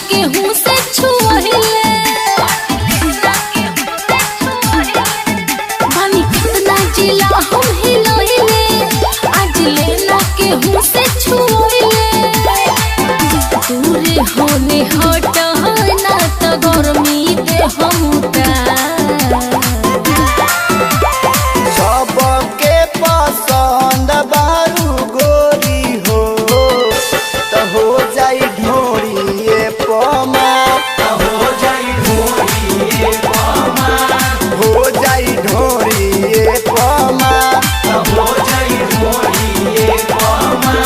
केहू से छुअले बानी कितना जिला हम हिलइले आज लेना केहू से छुअले दूरे होने हटना त गर्मी दे हमका सबके पसंद बारू गोरी हो त हो जाई ढोरिए पमा हो जाई ढोरिए पमा हो जाई ढोरिए पमा हो जाई ढोरिए पमा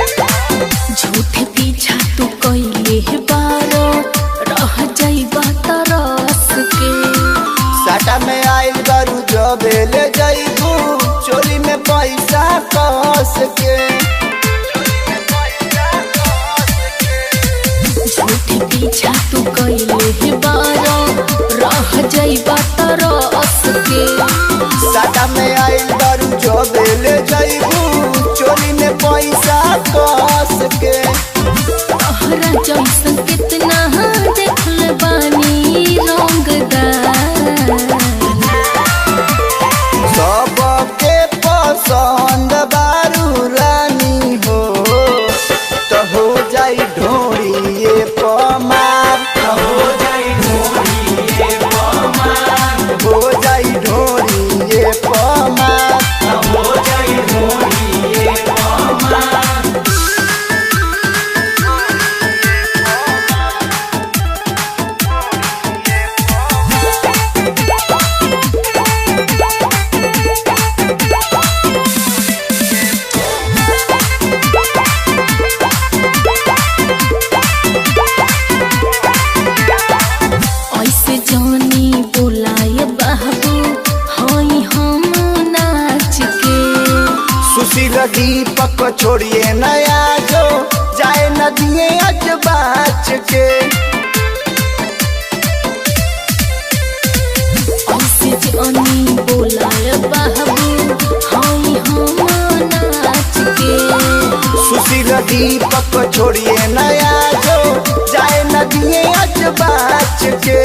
झूठे पीछा तू कइले है बारो रह जाइबा तरस के साटा में आइल बारू जबेले जाइबू चोली में पैसा कस के झूठे पीछा तू कइले है बारो रह जाइबा तरस के साटा में आइल बारू जबेले जाइबू चोली में पैसा कस के तोहरा जैसन कितना देखल बानी रंगदार सबके पसंद बारू रानी हो तो हो जाई ढोरिए पमार हो जाई ढोरिए पमार हो जाई ढोरिए पमार हो जाई ढोरिए पमार ऐसे जानी बोलाए बाबू हई हम नाच के सुशील दीपक छोड़िए नया जो जाए नदिए अज बाच के ऐसे जानी बोलाए बाबू हई हम नाच के सुशील दीपक छोड़िए नया जो जाए नदिए अज बाच के